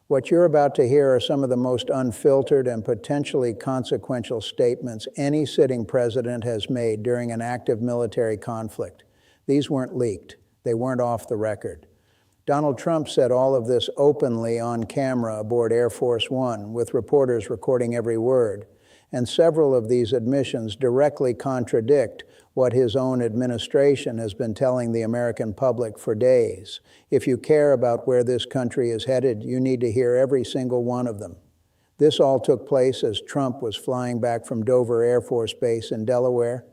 What you're about to hear are some of the most unfiltered and potentially consequential statements any sitting president has made during an active military conflict. These weren't leaked. They weren't off the record. Donald Trump said all of this openly on camera aboard Air Force One, with reporters recording every word. And several of these admissions directly contradict what his own administration has been telling the American public for days. If you care about where this country is headed, you need to hear every single one of them. This all took place as Trump was flying back from Dover Air Force Base in Delaware.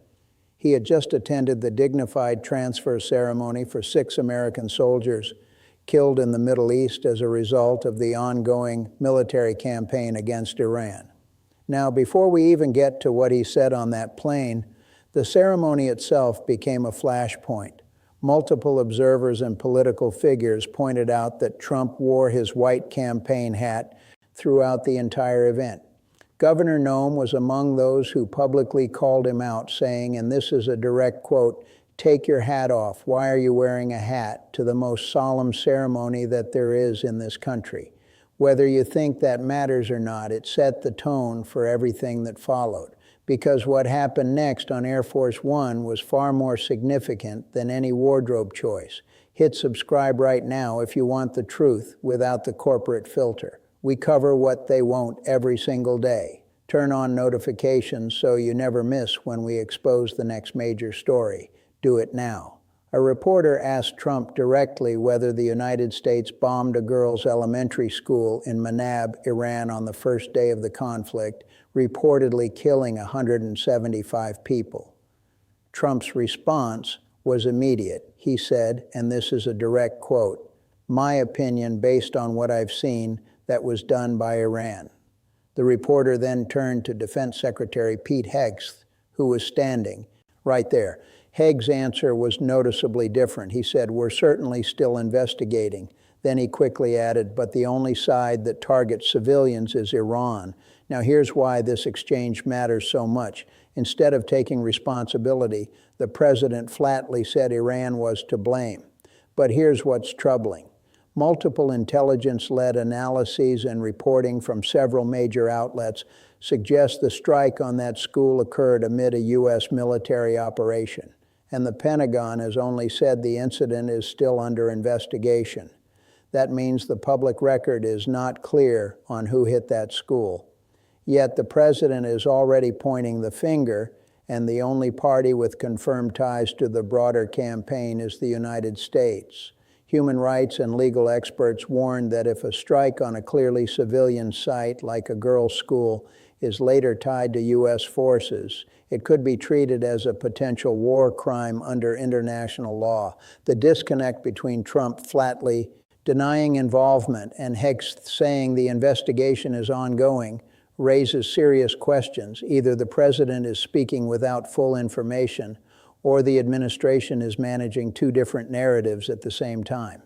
He had just attended the dignified transfer ceremony for 6 American soldiers killed in the Middle East as a result of the ongoing military campaign against Iran. Now, before we even get to what he said on that plane, the ceremony itself became a flashpoint. Multiple observers and political figures pointed out that Trump wore his white campaign hat throughout the entire event. Governor Nome was among those who publicly called him out, saying, and this is a direct quote, "Take your hat off. Why are you wearing a hat to the most solemn ceremony that there is in this country?" Whether you think that matters or not, it set the tone for everything that followed, because what happened next on Air Force One was far more significant than any wardrobe choice. Hit subscribe right now if you want the truth without the corporate filter. We cover what they won't every single day. Turn on notifications so you never miss when we expose the next major story. Do it now. A reporter asked Trump directly whether the United States bombed a girls' elementary school in Manab, Iran on the first day of the conflict, reportedly killing 175 people. Trump's response was immediate. He said, and this is a direct quote, "My opinion based on what I've seen, that was done by Iran." The reporter then turned to Defense Secretary Pete Hegseth, who was standing right there. Haig's answer was noticeably different. He said, "We're certainly still investigating." Then he quickly added, "But the only side that targets civilians is Iran." Now here's why this exchange matters so much. Instead of taking responsibility, the president flatly said Iran was to blame. But here's what's troubling. Multiple intelligence-led analyses and reporting from several major outlets suggest the strike on that school occurred amid a U.S. military operation. And the Pentagon has only said the incident is still under investigation. That means the public record is not clear on who hit that school. Yet the president is already pointing the finger, and the only party with confirmed ties to the broader campaign is the United States. Human rights and legal experts warned that if a strike on a clearly civilian site like a girls' school is later tied to U.S. forces, it could be treated as a potential war crime under international law. The disconnect between Trump flatly denying involvement and Hegseth saying the investigation is ongoing raises serious questions. Either the president is speaking without full information, or the administration is managing 2 different narratives at the same time.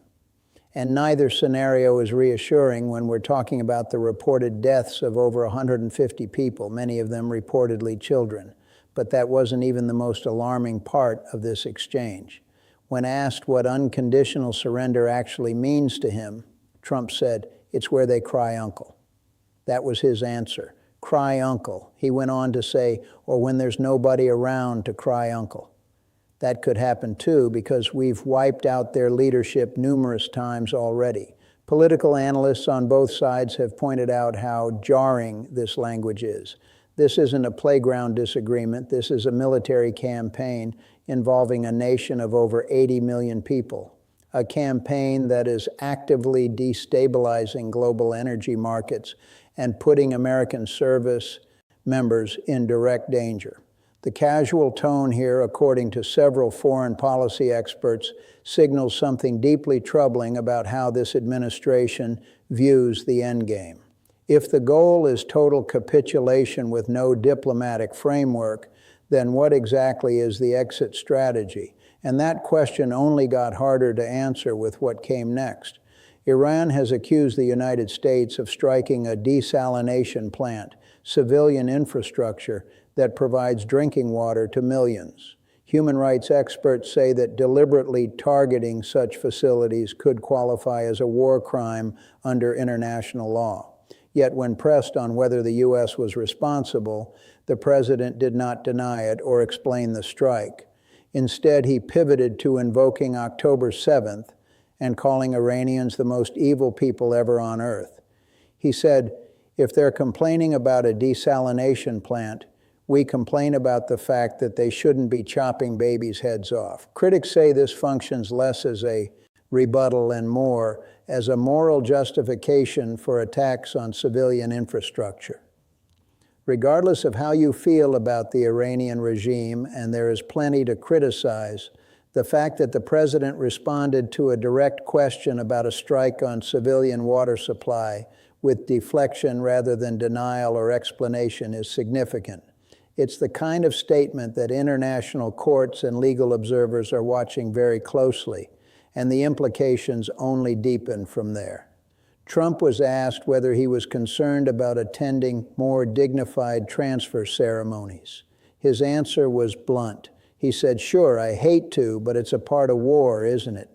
And neither scenario is reassuring when we're talking about the reported deaths of over 150 people, many of them reportedly children. But that wasn't even the most alarming part of this exchange. When asked what unconditional surrender actually means to him, Trump said, "It's where they cry uncle." That was his answer. Cry uncle. He went on to say, or when there's nobody around to cry uncle. That could happen too, because we've wiped out their leadership numerous times already. Political analysts on both sides have pointed out how jarring this language is. This isn't a playground disagreement. This is a military campaign involving a nation of over 80 million people. A campaign that is actively destabilizing global energy markets and putting American service members in direct danger. The casual tone here, according to several foreign policy experts, signals something deeply troubling about how this administration views the endgame. If the goal is total capitulation with no diplomatic framework, then what exactly is the exit strategy? And that question only got harder to answer with what came next. Iran has accused the United States of striking a desalination plant, civilian infrastructure that provides drinking water to millions. Human rights experts say that deliberately targeting such facilities could qualify as a war crime under international law. Yet when pressed on whether the U.S. was responsible, the president did not deny it or explain the strike. Instead, he pivoted to invoking October 7th and calling Iranians the most evil people ever on earth. He said, "If they're complaining about a desalination plant, we complain about the fact that they shouldn't be chopping babies' heads off." Critics say this functions less as a rebuttal and more as a moral justification for attacks on civilian infrastructure. Regardless of how you feel about the Iranian regime, and there is plenty to criticize, the fact that the president responded to a direct question about a strike on civilian water supply with deflection rather than denial or explanation is significant. It's the kind of statement that international courts and legal observers are watching very closely, and the implications only deepen from there. Trump was asked whether he was concerned about attending more dignified transfer ceremonies. His answer was blunt. He said, "Sure, I hate to, but it's a part of war, isn't it?"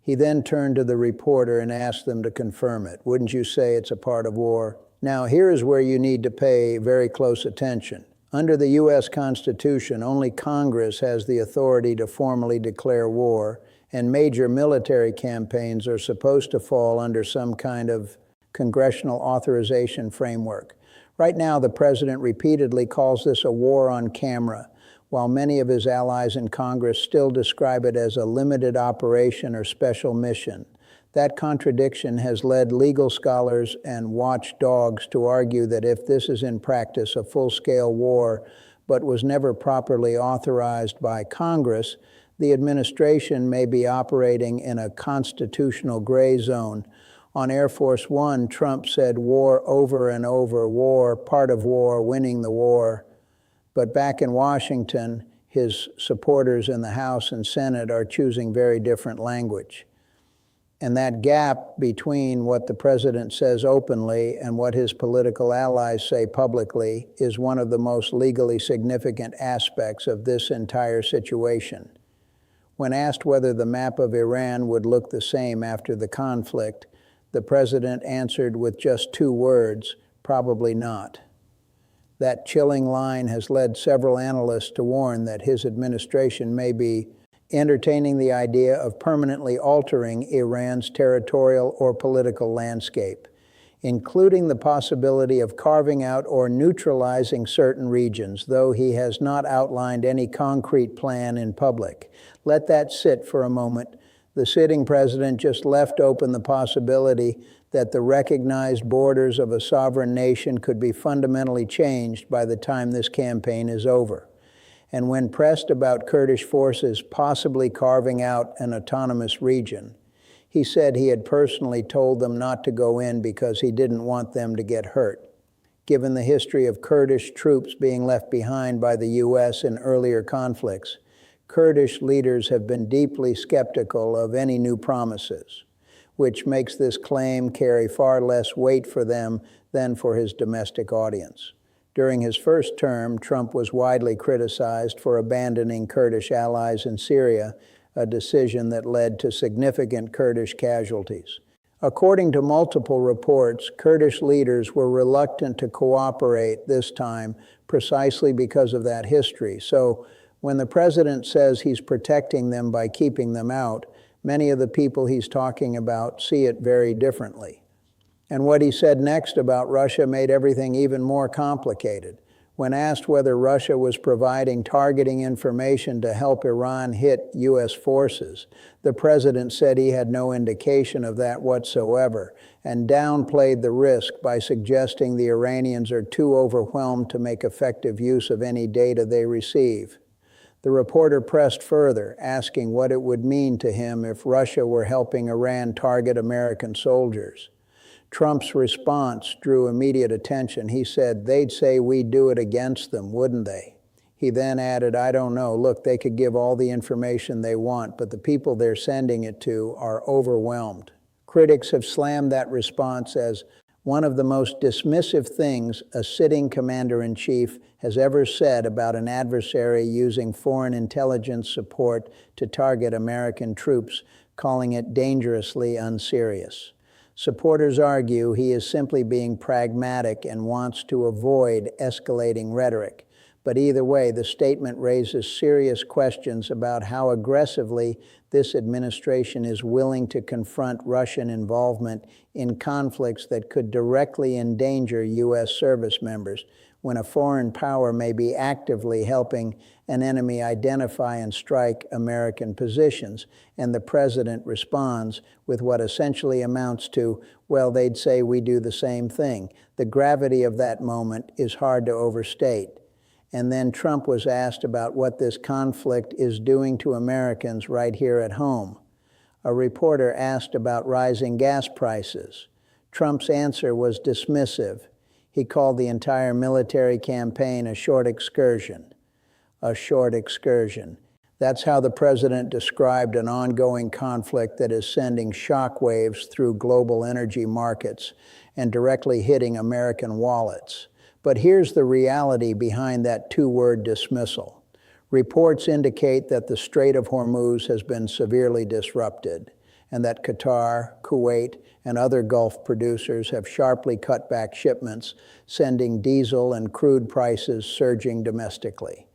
He then turned to the reporter and asked them to confirm it. "Wouldn't you say it's a part of war?" Now, here is where you need to pay very close attention. Under the U.S. Constitution, only Congress has the authority to formally declare war, and major military campaigns are supposed to fall under some kind of congressional authorization framework. Right now, the president repeatedly calls this a war on camera, while many of his allies in Congress still describe it as a limited operation or special mission. That contradiction has led legal scholars and watchdogs to argue that if this is in practice a full-scale war, but was never properly authorized by Congress, the administration may be operating in a constitutional gray zone. On Air Force One, Trump said war over and over, war, part of war, winning the war. But back in Washington, his supporters in the House and Senate are choosing very different language. And that gap between what the president says openly and what his political allies say publicly is one of the most legally significant aspects of this entire situation. When asked whether the map of Iran would look the same after the conflict, the president answered with just 2 words, "Probably not." That chilling line has led several analysts to warn that his administration may be entertaining the idea of permanently altering Iran's territorial or political landscape, including the possibility of carving out or neutralizing certain regions, though he has not outlined any concrete plan in public. Let that sit for a moment. The sitting president just left open the possibility that the recognized borders of a sovereign nation could be fundamentally changed by the time this campaign is over. And when pressed about Kurdish forces possibly carving out an autonomous region, he said he had personally told them not to go in because he didn't want them to get hurt. Given the history of Kurdish troops being left behind by the U.S. in earlier conflicts, Kurdish leaders have been deeply skeptical of any new promises, which makes this claim carry far less weight for them than for his domestic audience. During his first term, Trump was widely criticized for abandoning Kurdish allies in Syria, a decision that led to significant Kurdish casualties. According to multiple reports, Kurdish leaders were reluctant to cooperate this time precisely because of that history. So when the president says he's protecting them by keeping them out, many of the people he's talking about see it very differently. And what he said next about Russia made everything even more complicated. When asked whether Russia was providing targeting information to help Iran hit U.S. forces, the president said he had no indication of that whatsoever, and downplayed the risk by suggesting the Iranians are too overwhelmed to make effective use of any data they receive. The reporter pressed further, asking what it would mean to him if Russia were helping Iran target American soldiers. Trump's response drew immediate attention. He said, "They'd say we'd do it against them, wouldn't they?" He then added, "I don't know. Look, they could give all the information they want, but the people they're sending it to are overwhelmed." Critics have slammed that response as One of the most dismissive things a sitting commander-in-chief has ever said about an adversary using foreign intelligence support to target American troops, calling it dangerously unserious. Supporters argue he is simply being pragmatic and wants to avoid escalating rhetoric. But either way, the statement raises serious questions about how aggressively this administration is willing to confront Russian involvement in conflicts that could directly endanger U.S. service members, when a foreign power may be actively helping an enemy identify and strike American positions. And the president responds with what essentially amounts to, well, they'd say we do the same thing. The gravity of that moment is hard to overstate. And then Trump was asked about what this conflict is doing to Americans right here at home. A reporter asked about rising gas prices. Trump's answer was dismissive. He called the entire military campaign a short excursion. A short excursion. That's how the president described an ongoing conflict that is sending shockwaves through global energy markets and directly hitting American wallets. But here's the reality behind that two-word dismissal. Reports indicate that the Strait of Hormuz has been severely disrupted, and that Qatar, Kuwait, and other Gulf producers have sharply cut back shipments, sending diesel and crude prices surging domestically.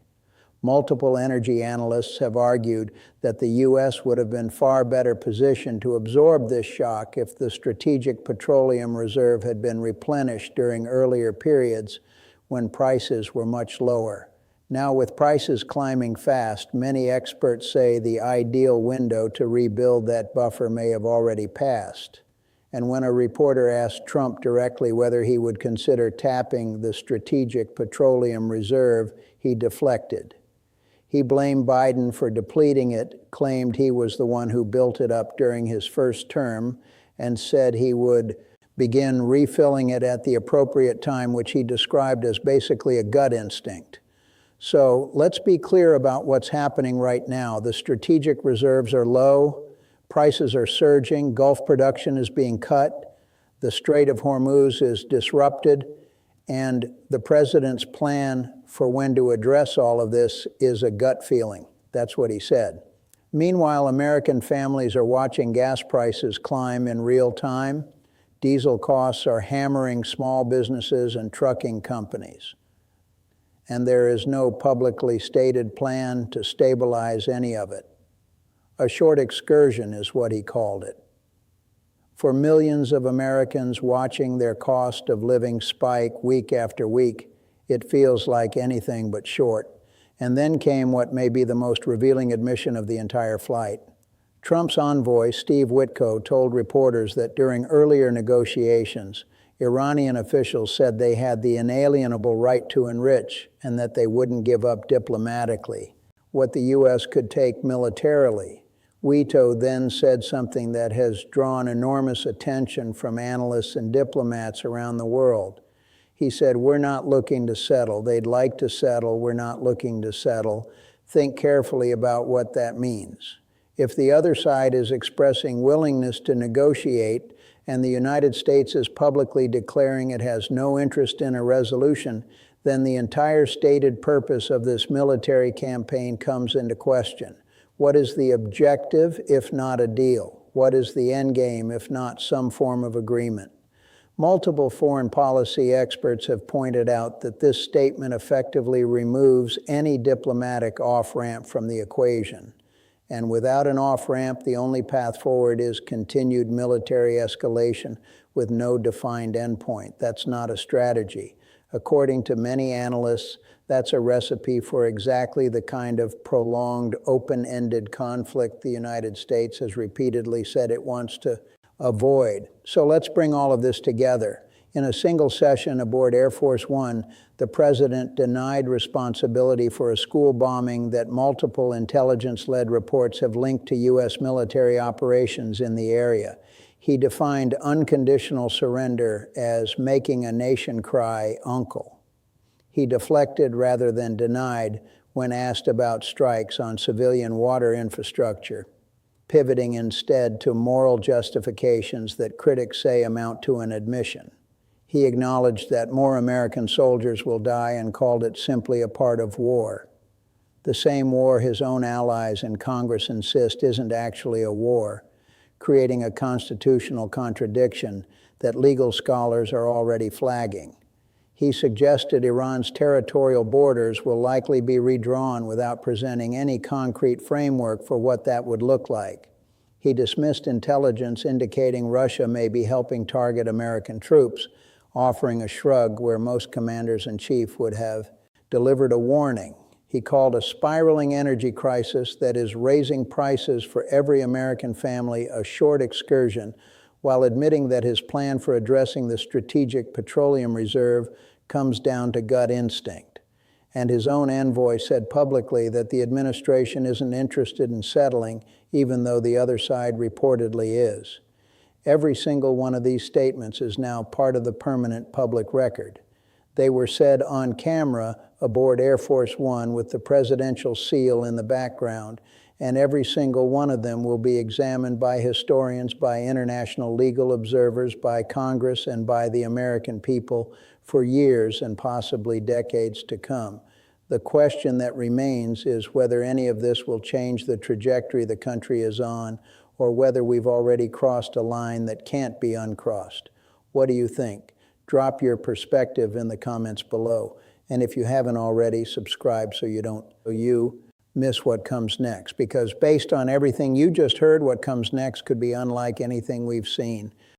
Multiple energy analysts have argued that the U.S. would have been far better positioned to absorb this shock if the Strategic Petroleum Reserve had been replenished during earlier periods when prices were much lower. Now, with prices climbing fast, many experts say the ideal window to rebuild that buffer may have already passed. And when a reporter asked Trump directly whether he would consider tapping the Strategic Petroleum Reserve, he deflected. He blamed Biden for depleting it, claimed he was the one who built it up during his first term, and said he would begin refilling it at the appropriate time, which he described as basically a gut instinct. So let's be clear about what's happening right now. The strategic reserves are low, prices are surging, Gulf production is being cut, the Strait of Hormuz is disrupted, and the president's plan for when to address all of this is a gut feeling. That's what he said. Meanwhile, American families are watching gas prices climb in real time. Diesel costs are hammering small businesses and trucking companies. And there is no publicly stated plan to stabilize any of it. A short excursion is what he called it. For millions of Americans watching their cost of living spike week after week, it feels like anything but short. And then came what may be the most revealing admission of the entire flight. Trump's envoy, Steve Witko, told reporters that during earlier negotiations, Iranian officials said they had the inalienable right to enrich and that they wouldn't give up diplomatically what the U.S. could take militarily. Witko then said something that has drawn enormous attention from analysts and diplomats around the world. He said, "We're not looking to settle. They'd like to settle. We're not looking to settle. Think carefully about what that means." If the other side is expressing willingness to negotiate and the United States is publicly declaring it has no interest in a resolution, then the entire stated purpose of this military campaign comes into question. What is the objective, if not a deal? What is the end game, if not some form of agreement? Multiple foreign policy experts have pointed out that this statement effectively removes any diplomatic off-ramp from the equation. And without an off-ramp, the only path forward is continued military escalation with no defined endpoint. That's not a strategy. According to many analysts, that's a recipe for exactly the kind of prolonged, open-ended conflict the United States has repeatedly said it wants to avoid. So let's bring all of this together. In a single session aboard Air Force One, the president denied responsibility for a school bombing that multiple intelligence-led reports have linked to U.S. military operations in the area. He defined unconditional surrender as making a nation cry uncle. He deflected rather than denied when asked about strikes on civilian water infrastructure, pivoting instead to moral justifications that critics say amount to an admission. He acknowledged that more American soldiers will die and called it simply a part of war. The same war his own allies in Congress insist isn't actually a war, creating a constitutional contradiction that legal scholars are already flagging. He suggested Iran's territorial borders will likely be redrawn without presenting any concrete framework for what that would look like. He dismissed intelligence indicating Russia may be helping target American troops, offering a shrug where most commanders-in-chief would have delivered a warning. He called a spiraling energy crisis that is raising prices for every American family a short excursion, while admitting that his plan for addressing the strategic petroleum reserve comes down to gut instinct. And his own envoy said publicly that the administration isn't interested in settling, even though the other side reportedly is. Every single one of these statements is now part of the permanent public record. They were said on camera aboard Air Force One with the presidential seal in the background, and every single one of them will be examined by historians, by international legal observers, by Congress, and by the American people for years and possibly decades to come. The question that remains is whether any of this will change the trajectory the country is on, or whether we've already crossed a line that can't be uncrossed. What do you think? Drop your perspective in the comments below. And if you haven't already, subscribe so you miss what comes next. Because based on everything you just heard, what comes next could be unlike anything we've seen.